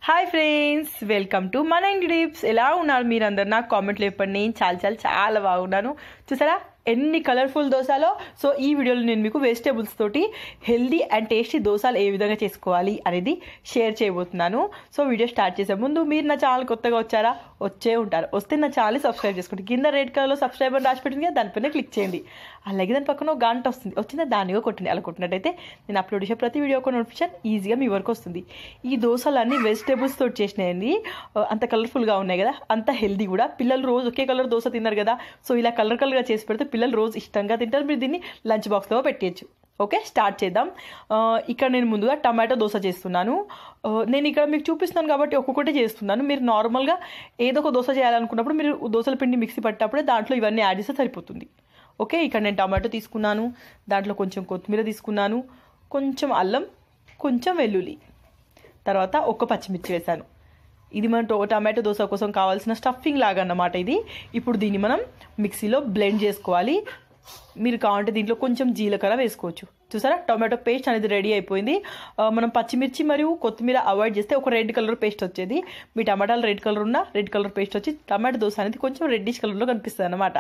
Hi friends, welcome to మన ఇంటి tips. ఎలా ఉన్నారు మీరందరు? నాకు కామెంట్లు చెప్పండి. నేను చాలా బాగున్నాను. చూసారా ఎన్ని కలర్ఫుల్ దోశలో. సో ఈ వీడియోలో నేను మీకు వెజిటేబుల్స్ తోటి హెల్దీ అండ్ టేస్టీ దోశలు ఏ విధంగా చేసుకోవాలి అనేది షేర్ చేయబోతున్నాను. సో వీడియో స్టార్ట్ చేసే ముందు మీరు నా ఛానల్ కొత్తగా వచ్చారా? వచ్చే ఉంటారు. వస్తే నా ఛానల్ సబ్స్క్రైబ్ చేసుకోండి. కింద రెడ్ కలర్లో సబ్స్క్రైబ్ అని రాసి పెట్టింది కదా, దానిపైన క్లిక్ చేయండి. అలాగే దాని పక్కన ఒక గంట వచ్చిందా దానిగా కొట్టండి. అలా కొట్టినట్టయితే నేను అప్లోడ్ చేసే ప్రతి వీడియో ఒక నోటిఫికేషన్ ఈజీగా మీ వరకు వస్తుంది. ఈ దోశలన్నీ వెజిటేబుల్స్ తోటి చేసినాయండి. అంత కలర్ఫుల్గా ఉన్నాయి కదా, అంత హెల్దీ కూడా. పిల్లలు రోజు ఒకే కలర్ దోశ తిన్నారు కదా, సో ఇలా కలర్గా చేసి పెడితే పిల్లలు రోజు ఇష్టంగా తింటారు. మీరు దీన్ని లంచ్ బాక్స్లో పెట్టేయచ్చు. ఓకే, స్టార్ట్ చేద్దాం. ఇక్కడ నేను ముందుగా టమాటో దోశ చేస్తున్నాను. నేను ఇక్కడ మీకు చూపిస్తున్నాను కాబట్టి ఒక్కొక్కటి చేస్తున్నాను. మీరు నార్మల్గా ఏదో ఒక దోశ చేయాలనుకున్నప్పుడు మీరు దోశల పిండి మిక్సీ పట్టేటప్పుడే దాంట్లో ఇవన్నీ యాడ్ చేస్తే సరిపోతుంది. ఓకే, ఇక్కడ నేను టమాటో తీసుకున్నాను, దాంట్లో కొంచెం కొత్తిమీర తీసుకున్నాను, కొంచెం అల్లం, కొంచెం వెల్లుల్లి, తర్వాత ఒక పచ్చిమిర్చి వేసాను. ఇది మన టమాటో దోశ కోసం కావాల్సిన స్టఫింగ్ లాగా అన్నమాట ఇది. ఇప్పుడు దీన్ని మనం మిక్సీలో బ్లెండ్ చేసుకోవాలి. మీరు కావాలంటే దీంట్లో కొంచెం జీలకర్ర వేసుకోవచ్చు. చూసారా, టొమాటో పేస్ట్ అనేది రెడీ అయిపోయింది. మనం పచ్చిమిర్చి మరియు కొత్తిమీర అవాయిడ్ చేస్తే ఒక రెడ్ కలర్ పేస్ట్ వచ్చేది. మీ టమాటాలు రెడ్ కలర్ ఉన్న రెడ్ కలర్ పేస్ట్ వచ్చి టమాటో దోశ అనేది కొంచెం రెడ్డిష్ కలర్లో కనిపిస్తుంది అన్నమాట.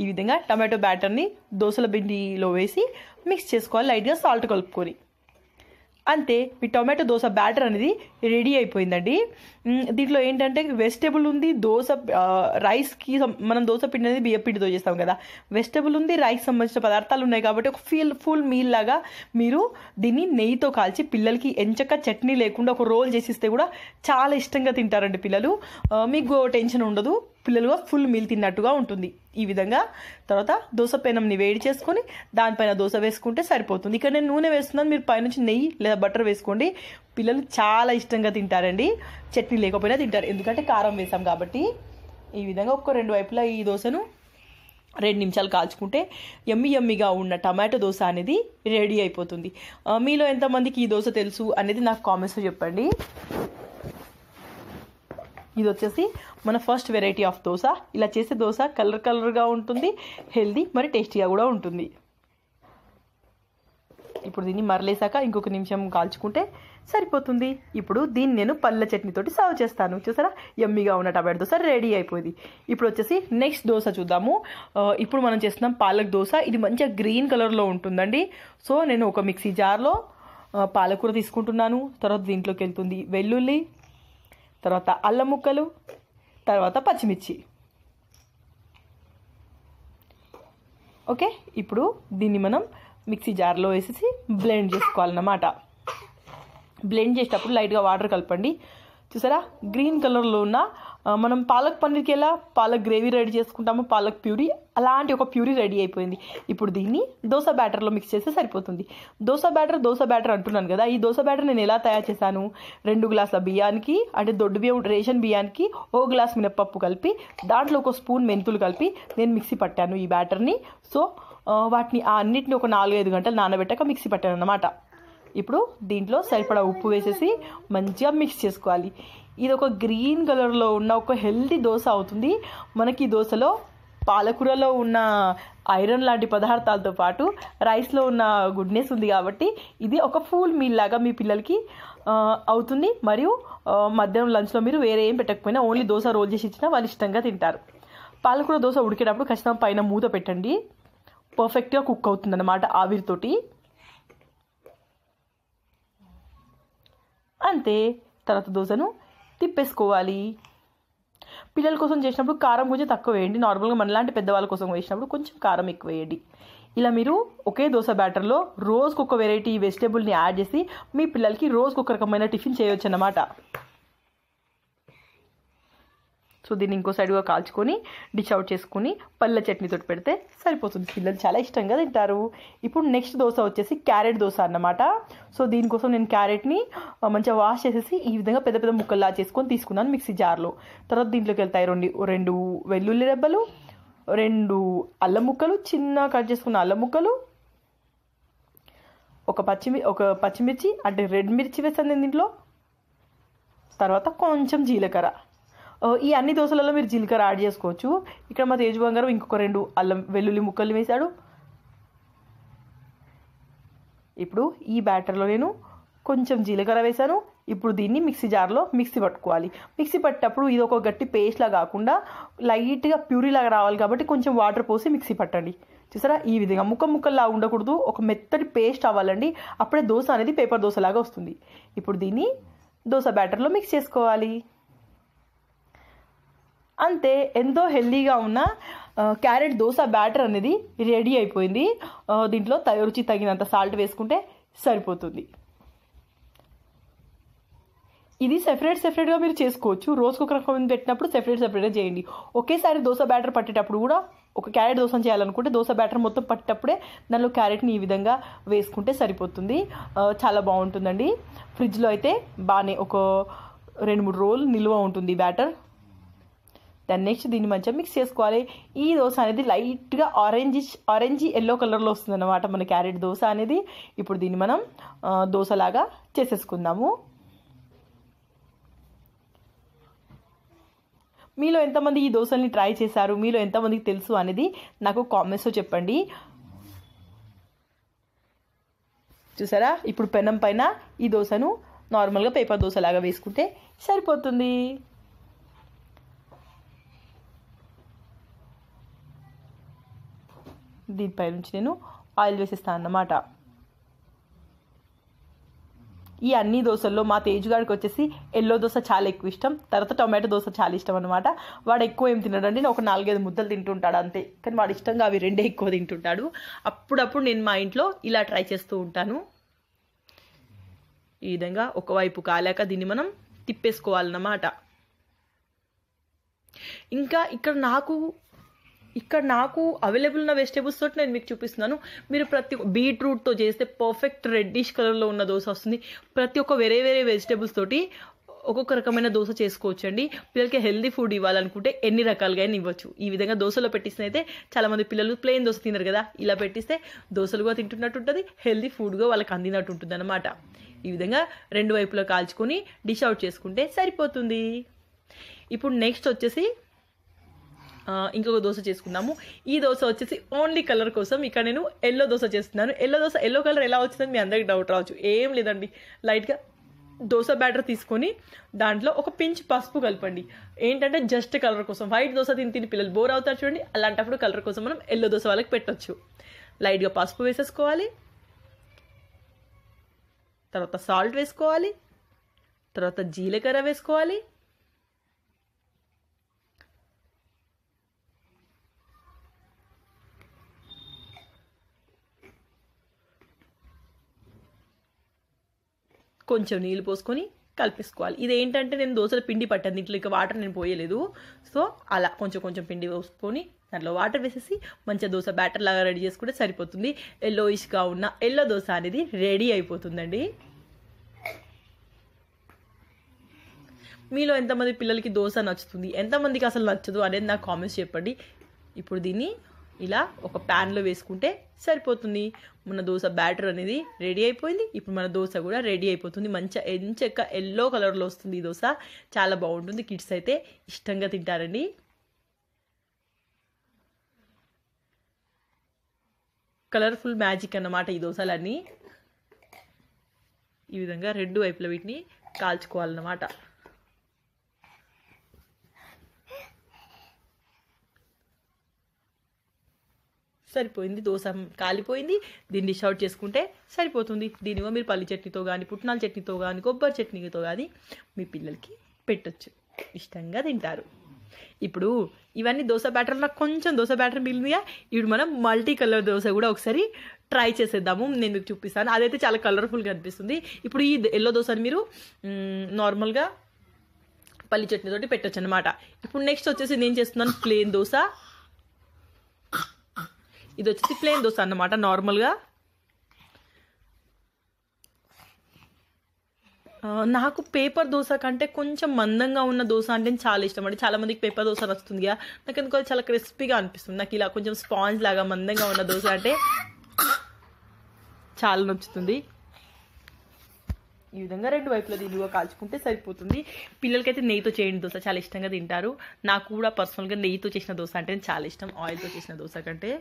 ఈ విధంగా టమాటో బ్యాటర్ని దోశల పిండిలో వేసి మిక్స్ చేసుకోవాలి, లైట్గా సాల్ట్ కలుపుకొని. అంతే, మీ టొమాటో దోశ బ్యాటర్ అనేది రెడీ అయిపోయిందండి. దీంట్లో ఏంటంటే వెజిటేబుల్ ఉంది, దోశ రైస్కి మనం దోశ పిండి అనేది బియ్య పిండితో చేస్తాం కదా, వెజిటేబుల్ ఉంది, రైస్ సంబంధించిన పదార్థాలు ఉన్నాయి కాబట్టి ఒక ఫుల్ మీల్ లాగా మీరు దీన్ని నెయ్యితో కాల్చి పిల్లలకి ఎంచక్క చట్నీ లేకుండా ఒక రోల్ చేసిస్తే కూడా చాలా ఇష్టంగా తింటారండి పిల్లలు. మీకు టెన్షన్ ఉండదు, పిల్లలుగా ఫుల్ మీల్ తిన్నట్టుగా ఉంటుంది. ఈ విధంగా తర్వాత దోశ పెనంని వేడి చేసుకొని దానిపైన దోశ వేసుకుంటే సరిపోతుంది. ఇక్కడ నేను నూనె వేస్తున్నాను, మీరు పైనుంచి నెయ్యి లేదా బటర్ వేసుకోండి. పిల్లలు చాలా ఇష్టంగా తింటారండి, చట్నీ లేకపోయినా తింటారు, ఎందుకంటే కారం వేసాం కాబట్టి. ఈ విధంగా ఒక రెండు వైపులా ఈ దోశను 2 నిమిషాలు కాల్చుకుంటే యమ్మీగా ఉన్న టమాటో దోశ అనేది రెడీ అయిపోతుంది. మీలో ఎంతమందికి ఈ దోశ తెలుసు అనేది నాకు కామెంట్స్లో చెప్పండి. ఇది వచ్చేసి మన ఫస్ట్ వెరైటీ ఆఫ్ దోశ. ఇలా చేసే దోశ కలర్గా ఉంటుంది, హెల్దీ మరి టేస్టీగా కూడా ఉంటుంది. ఇప్పుడు దీన్ని మరలేసాక ఇంకొక నిమిషం కాల్చుకుంటే సరిపోతుంది. ఇప్పుడు దీన్ని నేను పల్లె చట్నీతోటి సర్వ్ చేస్తాను. చూసారా, యమ్మీగా ఉన్న టమాటో దోశ రెడీ అయిపోయింది. ఇప్పుడు వచ్చేసి నెక్స్ట్ దోశ చూద్దాము. ఇప్పుడు మనం చేస్తున్నాం పాలక్ దోశ. ఇది మంచిగా గ్రీన్ కలర్లో ఉంటుందండి. సో నేను ఒక మిక్సీ జార్లో పాలకూర తీసుకుంటున్నాను. తర్వాత దీంట్లోకి వెళ్తుంది వెల్లుల్లి, తర్వాత అల్లం ముక్కలు, తర్వాత పచ్చిమిర్చి. ఓకే, ఇప్పుడు దీన్ని మనం మిక్సీ జార్లో వేసేసి బ్లెండ్ చేసుకోవాలన్నమాట. బ్లెండ్ చేసేటప్పుడు లైట్గా వాటర్ కలపండి. చూసారా, గ్రీన్ కలర్లో ఉన్న మనం పాలక్ పన్నీర్కి ఎలా పాలక్ గ్రేవీ రెడీ చేసుకుంటామో పాలక్ ప్యూరీ, అలాంటి ఒక ప్యూరీ రెడీ అయిపోయింది. ఇప్పుడు దీన్ని దోశ బ్యాటర్లో మిక్స్ చేస్తే సరిపోతుంది. దోశ బ్యాటర్ అంటున్నాను కదా, ఈ దోశ బ్యాటర్ నేను ఎలా తయారు చేశాను? 2 గ్లాసుల బియ్యానికి, అంటే దొడ్డు బియ్యం రేషన్ బియ్యానికి 1 గ్లాస్ మినపప్పు కలిపి దాంట్లో 1 స్పూన్ మెంతులు కలిపి నేను మిక్సీ పట్టాను ఈ బ్యాటర్ని. సో వాటిని అన్నిటిని ఒక 4-5 గంటలు నానబెట్టాక మిక్సీ పట్టాను అన్నమాట. ఇప్పుడు దీంట్లో సరిపడా ఉప్పు వేసేసి మంచిగా మిక్స్ చేసుకోవాలి. ఇది ఒక గ్రీన్ కలర్లో ఉన్న ఒక హెల్తీ దోశ అవుతుంది. మనకి దోశలో పాలకూరలో ఉన్న ఐరన్ లాంటి పదార్థాలతో పాటు రైస్లో ఉన్న గుడ్నెస్ ఉంది కాబట్టి ఇది ఒక ఫుల్ మీల్ లాగా మీ పిల్లలకి అవుతుంది. మరియు మధ్యాహ్నం లంచ్లో మీరు వేరే ఏం పెట్టకపోయినా ఓన్లీ దోశ రోల్ చేసి ఇచ్చినా వాళ్ళు ఇష్టంగా తింటారు. పాలకూర దోశ ఉడికేటప్పుడు ఖచ్చితంగా పైన మూత పెట్టండి, పర్ఫెక్ట్గా కుక్ అవుతుంది అన్నమాట ఆవిరితోటి. అంతే, తర్వాత దోశను తిప్పేసుకోవాలి. పిల్లల కోసం చేసినప్పుడు కారం కొంచెం తక్కువ వేయండి, నార్మల్గా మనలాంటి పెద్దవాళ్ళ కోసం వేసినప్పుడు కొంచెం కారం ఎక్కువ వేయండి. ఇలా మీరు ఒకే దోశ బ్యాటర్లో రోజుకొక వెరైటీ వెజిటేబుల్ని యాడ్ చేసి మీ పిల్లలకి రోజుకొక రకమైన టిఫిన్ చేయొచ్చు అన్నమాట. సో దీన్ని ఇంకో సైడ్గా కాల్చుకొని డిష్ అవుట్ చేసుకుని పల్లె చట్నీతో పెడితే సరిపోతుంది. పిల్లలు చాలా ఇష్టంగా తింటారు. ఇప్పుడు నెక్స్ట్ దోశ వచ్చేసి క్యారెట్ దోశ అన్నమాట. సో దీనికోసం నేను క్యారెట్ని మంచిగా వాష్ చేసేసి ఈ విధంగా పెద్ద పెద్ద ముక్కల్లా చేసుకొని తీసుకున్నాను మిక్సీ జార్లో. తర్వాత దీంట్లోకి వెళ్తాయి 2 వెల్లుల్లి రెబ్బలు, 2 అల్లం ముక్కలు, చిన్న కట్ చేసుకున్న అల్లం ముక్కలు, ఒక పచ్చిమిర్చి అంటే రెడ్ మిర్చి వేస్తాను నేను దీంట్లో, తర్వాత కొంచెం జీలకర్ర. ఈ అన్ని దోశలలో మీరు జీలకర్ర యాడ్ చేసుకోవచ్చు. ఇక్కడ మా తేజు బంగారం ఇంకొక 2 వెల్లుల్లి ముక్కలు వేశాడు. ఇప్పుడు ఈ బ్యాటర్లో నేను కొంచెం జీలకర్ర వేసాను, ఇప్పుడు దీన్ని మిక్సీ జార్లో మిక్సీ పట్టుకోవాలి. మిక్సీ పట్టేటప్పుడు ఇది ఒక గట్టి పేస్ట్లా కాకుండా లైట్గా ప్యూరీలాగా రావాలి కాబట్టి కొంచెం వాటర్ పోసి మిక్సీ పట్టండి. చూసారా, ఈ విధంగా ముక్కల్లా ఉండకూడదు, ఒక మెత్తటి పేస్ట్ అవ్వాలండి. అప్పుడే దోశ అనేది పేపర్ దోశలాగా వస్తుంది. ఇప్పుడు దీన్ని దోశ బ్యాటర్లో మిక్స్ చేసుకోవాలి. అంతే, ఎంతో హెల్దీగా ఉన్న క్యారెట్ దోశ బ్యాటర్ అనేది రెడీ అయిపోయింది. దీంట్లో రుచి తగినంత సాల్ట్ వేసుకుంటే సరిపోతుంది. ఇది సెపరేట్గా మీరు చేసుకోవచ్చు. రోజుకు ఒక రకం పెట్టినప్పుడు సెపరేట్గా చేయండి. ఒకేసారి దోశ బ్యాటర్ పట్టేటప్పుడు కూడా ఒక క్యారెట్ దోశ చేయాలనుకుంటే దోశ బ్యాటర్ మొత్తం పట్టేటప్పుడే దానిలో క్యారెట్ని ఈ విధంగా వేసుకుంటే సరిపోతుంది. చాలా బాగుంటుందండి. ఫ్రిడ్జ్లో అయితే బాగానే ఒక 2-3 రోజులు నిల్వ ఉంటుంది బ్యాటర్. దాన్ని నెక్స్ట్ దీన్ని మంచిగా మిక్స్ చేసుకోవాలి. ఈ దోశ అనేది లైట్గా ఆరెంజ్ ఎల్లో కలర్లో వస్తుంది అన్నమాట మన క్యారెట్ దోశ అనేది. ఇప్పుడు దీన్ని మనం దోశలాగా చేసేసుకుందాము. మీలో ఎంతమంది ఈ దోశల్ని ట్రై చేశారు, మీలో ఎంతమందికి తెలుసు అనేది నాకు కామెంట్స్లో చెప్పండి. చూసారా, ఇప్పుడు పెనం పైన ఈ దోశను నార్మల్గా పేపర్ దోశలాగా వేసుకుంటే సరిపోతుంది. దీనిపై నుంచి నేను ఆయిల్ వేసేస్తాను అన్నమాట. ఈ అన్ని దోశల్లో మా తేజుగాడికి వచ్చేసి ఎల్లో దోశ చాలా ఎక్కువ ఇష్టం, తర్వాత టొమాటో దోశ చాలా ఇష్టం అనమాట. వాడు ఎక్కువ ఏం తినడండి, నేను ఒక 4-5 ముద్దలు తింటుంటాడు అంతే. కానీ వాడు ఇష్టంగా అవి 2 ఎక్కువ తింటుంటాడు. అప్పుడప్పుడు నేను మా ఇంట్లో ఇలా ట్రై చేస్తూ ఉంటాను. ఈ విధంగా ఒకవైపు కాలాక దీన్ని మనం తిప్పేసుకోవాలన్నమాట. ఇంకా ఇక్కడ నాకు అవైలబుల్ ఉన్న వెజిటేబుల్స్ తోటి నేను మీకు చూపిస్తున్నాను. మీరు బీట్రూట్తో చేస్తే పర్ఫెక్ట్ రెడ్డిష్ కలర్లో ఉన్న దోశ వస్తుంది. ప్రతి ఒక్క వేరే వెజిటేబుల్స్ తోటి ఒక్కొక్క రకమైన దోశ చేసుకోవచ్చు అండి. పిల్లలకి హెల్దీ ఫుడ్ ఇవ్వాలనుకుంటే ఎన్ని రకాలుగా ఇవ్వచ్చు. ఈ విధంగా దోశలో పెట్టిస్తే అయితే చాలామంది పిల్లలు ప్లెయిన్ దోశ తినరు కదా, ఇలా పెట్టిస్తే దోశలుగా తింటున్నట్టు ఉంటుంది, హెల్దీ ఫుడ్గా వాళ్ళకి అందినట్టు ఉంటుంది అనమాట. ఈ విధంగా 2 వైపులా కాల్చుకొని డిష్ అవుట్ చేసుకుంటే సరిపోతుంది. ఇప్పుడు నెక్స్ట్ వచ్చేసి ఇంకొక దోశ చేసుకున్నాము. ఈ దోశ వచ్చేసి ఓన్లీ కలర్ కోసం ఇక్కడ నేను ఎల్లో దోశ చేస్తున్నాను. ఎల్లో కలర్ ఎలా వచ్చిందని మీ అందరికి డౌట్ రావచ్చు. ఏం లేదండి, లైట్గా దోశ బ్యాటర్ తీసుకొని దాంట్లో ఒక పించ్ పసుపు కలపండి. ఏంటంటే జస్ట్ కలర్ కోసం. వైట్ దోశ తిని పిల్లలు బోర్ అవుతారు చూడండి, అలాంటప్పుడు కలర్ కోసం మనం ఎల్లో దోశ వాళ్ళకి పెట్టచ్చు. లైట్గా పసుపు వేసేసుకోవాలి, తర్వాత సాల్ట్ వేసుకోవాలి, తర్వాత జీలకర్ర వేసుకోవాలి, కొంచెం నీళ్ళు పోసుకొని కలిపేసుకోవాలి. ఇది ఏంటంటే నేను దోశల పిండి పట్టాను, దీంట్లో ఇక వాటర్ నేను పోయలేదు. సో అలా కొంచెం పిండి పోసుకొని దాంట్లో వాటర్ వేసేసి మంచిగా దోశ బ్యాటర్ లాగా రెడీ చేసుకుంటే సరిపోతుంది. ఎల్లోయిష్గా ఉన్న ఎల్లో దోశ అనేది రెడీ అయిపోతుందండి. మీలో ఎంతమంది పిల్లలకి దోశ నచ్చుతుంది, ఎంతమందికి అసలు నచ్చదు అనేది నాకు కామెంట్స్ చెప్పండి. ఇప్పుడు దీన్ని ఇలా ఒక ప్యాన్లో వేసుకుంటే సరిపోతుంది. మన దోశ బ్యాటర్ అనేది రెడీ అయిపోయింది. ఇప్పుడు మన దోశ కూడా రెడీ అయిపోతుంది. మంచిగా ఎంచక్క ఎల్లో కలర్లో వస్తుంది ఈ దోశ. చాలా బాగుంటుంది, కిడ్స్ అయితే ఇష్టంగా తింటారండి. కలర్ఫుల్ మ్యాజిక్ అన్నమాట ఈ దోశలన్నీ. ఈ విధంగా 2 వైపుల వీటిని కాల్చుకోవాలన్నమాట. సరిపోయింది, దోశ కాలిపోయింది. దీన్ని డిష్ అవుట్ చేసుకుంటే సరిపోతుంది. దీనిలో మీరు పల్లి చట్నీతో కానీ, పుట్నాల చట్నీతో కానీ, కొబ్బరి చట్నీతో కానీ మీ పిల్లలకి పెట్టచ్చు, ఇష్టంగా తింటారు. ఇప్పుడు ఇవన్నీ దోశ బ్యాటర్, నాకు కొంచెం దోశ బ్యాటర్ మిగిలిందిగా. ఇప్పుడు మనం మల్టీ కలర్ దోశ కూడా ఒకసారి ట్రై చేసేద్దాము. నేను మీకు చూపిస్తాను, అదైతే చాలా కలర్ఫుల్గా అనిపిస్తుంది. ఇప్పుడు ఈ ఎల్లో దోశని మీరు నార్మల్గా పల్లి చట్నీతోటి పెట్టచ్చు అనమాట. ఇప్పుడు నెక్స్ట్ వచ్చేసి నేను చేస్తున్నాను ప్లేన్ దోశ. ఇది వచ్చేసి ప్లేన్ దోశ అన్నమాట. నార్మల్గా నాకు పేపర్ దోశ కంటే కొంచెం మందంగా ఉన్న దోశ అంటే చాలా ఇష్టం అండి. చాలా మందికి పేపర్ దోశ నచ్చుతుంది కదా, నాకు ఎందుకో చాలా క్రిస్పీగా అనిపిస్తుంది. నాకు ఇలా కొంచెం స్పాంజ్ లాగా మందంగా ఉన్న దోశ అంటే చాలా నచ్చుతుంది. ఈ విధంగా 2 వైపులా దీనిగా కాల్చుకుంటే సరిపోతుంది. పిల్లలకైతే నెయ్యితో చేయని దోశ చాలా ఇష్టంగా తింటారు. నాకు కూడా పర్సనల్గా నెయ్యితో చేసిన దోశ అంటే చాలా ఇష్టం, ఆయిల్తో చేసిన దోశ కంటే.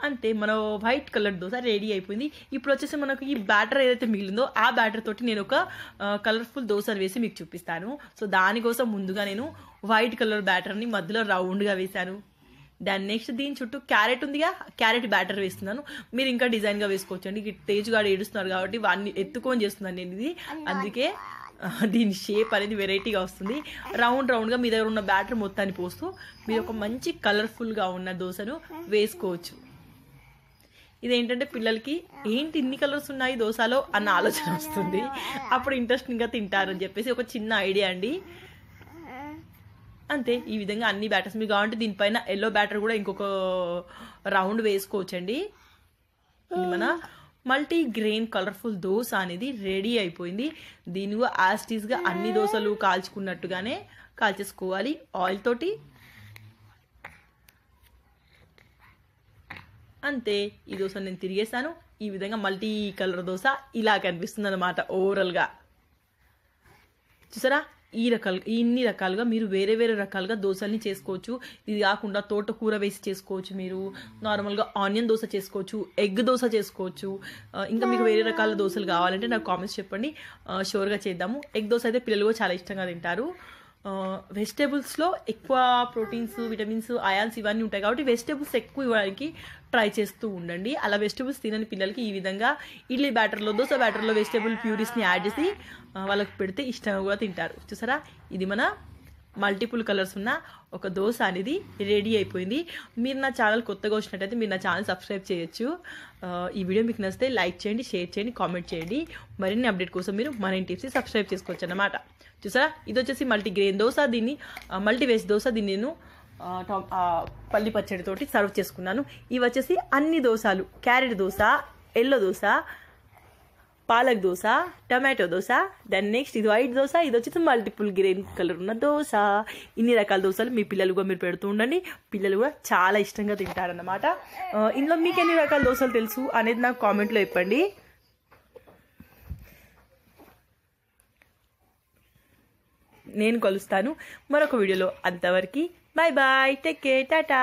అంతే మన వైట్ కలర్ దోశ రెడీ అయిపోయింది. ఇప్పుడు వచ్చేసి మనకు ఈ బ్యాటర్ ఏదైతే మిగిలిందో ఆ బ్యాటర్ తోటి నేను ఒక కలర్ఫుల్ దోశ వేసి మీకు చూపిస్తాను. సో దానికోసం ముందుగా నేను వైట్ కలర్ బ్యాటర్ని మధ్యలో రౌండ్గా వేశాను. దాని నెక్స్ట్ దీని చుట్టూ క్యారెట్ ఉందిగా, క్యారెట్ బ్యాటర్ వేస్తున్నాను. మీరు ఇంకా డిజైన్గా వేసుకోవచ్చు అండి. తేజుగా ఏడుస్తున్నారు కాబట్టి వాడిని ఎత్తుకొని చేస్తున్నాను నేను ఇది, అందుకే దీని షేప్ అనేది వెరైటీగా వస్తుంది. రౌండ్గా మీ దగ్గర ఉన్న బ్యాటర్ మొత్తాన్ని పోస్తూ మీరు ఒక మంచి కలర్ఫుల్గా ఉన్న దోశను వేసుకోవచ్చు. ఇదేంటంటే పిల్లలకి ఏంటి ఇన్ని కలర్స్ ఉన్నాయి దోశలో అన్న ఆలోచన వస్తుంది. అప్పుడు ఇంట్రెస్టింగ్గా తింటారని చెప్పేసి ఒక చిన్న ఐడియా అండి. అంతే, ఈ విధంగా అన్ని బ్యాటర్స్ మీకు కావాలంటే దీనిపైన ఎల్లో బ్యాటర్ కూడా ఇంకొక రౌండ్ వేసుకోవచ్చండి. ఇది మన మల్టీ గ్రెయిన్ కలర్ఫుల్ దోశ అనేది రెడీ అయిపోయింది. దీని యాస్టీస్గా అన్ని దోశలు కాల్చుకున్నట్టుగానే కాల్చేసుకోవాలి ఆయిల్ తోటి. అంతే, ఈ దోశ నేను తిరిగేసాను. ఈ విధంగా మల్టీ కలర్ దోశ ఇలా కనిపిస్తుంది అన్నమాట ఓవరాల్గా. చూసారా, ఇన్ని రకాలుగా మీరు వేరే రకాలుగా దోశల్ని చేసుకోవచ్చు. ఇది కాకుండా తోటకూర వేసి చేసుకోవచ్చు, మీరు నార్మల్గా ఆనియన్ దోశ చేసుకోవచ్చు, ఎగ్ దోశ చేసుకోవచ్చు. ఇంకా మీకు వేరే రకాల దోశలు కావాలంటే నాకు కామెంట్స్ చెప్పండి, షూర్గా చేద్దాము. ఎగ్ దోశ అయితే పిల్లలు కూడా చాలా ఇష్టంగా తింటారు. వెజిటేబుల్స్లో ఎక్కువ ప్రోటీన్స్, విటమిన్స్, అయాన్స్ ఇవన్నీ ఉంటాయి కాబట్టి వెజిటేబుల్స్ ఎక్కువ ఇవ్వడానికి ట్రై చేస్తూ ఉండండి. అలా వెజిటేబుల్స్ తినని పిల్లలకి ఈ విధంగా ఇడ్లీ బ్యాటర్లో, దోశ బ్యాటర్లో వెజిటేబుల్ ప్యూరీస్ని యాడ్ చేసి వాళ్ళకి పెడితే ఇష్టంగా కూడా తింటారు. చూసారా, ఇది మన మల్టిపుల్ కలర్స్ ఉన్న ఒక దోశ అనేది రెడీ అయిపోయింది. మీరు నా ఛానల్ కొత్తగా వచ్చినట్టయితే మీరు నా ఛానల్ సబ్స్క్రైబ్ చేయొచ్చు. ఈ వీడియో మీకు నచ్చితే లైక్ చేయండి, షేర్ చేయండి, కామెంట్ చేయండి. మరిన్ని అప్డేట్ కోసం మీరు మన టిప్స్ని సబ్స్క్రైబ్ చేసుకోవచ్చు అన్నమాట. చూసారా, ఇది వచ్చేసి మల్టీ గ్రెయిన్ దోశ, దీన్ని మల్టీ వేజ్ దోశ, దీన్ని నేను పల్లి పచ్చడితోటి సర్వ్ చేసుకున్నాను. ఇవి వచ్చేసి అన్ని దోశలు: carrot dosa, yellow dosa, palak dosa, tomato dosa, దాని నెక్స్ట్ ఇది వైట్ దోశ, ఇది వచ్చేసి మల్టిపుల్ గ్రెయిన్ కలర్ ఉన్న దోశ. ఇన్ని రకాల దోశలు మీ పిల్లలు కూడా మీరు పెడుతూ ఉండండి. పిల్లలు కూడా చాలా ఇష్టంగా తింటారన్నమాట. ఇందులో మీకు ఎన్ని రకాల దోశలు తెలుసు అనేది నాకు కామెంట్లో చెప్పండి. నేను కలుస్తాను మరొక వీడియోలో. అంతవరకు bye bye, take care, Tata.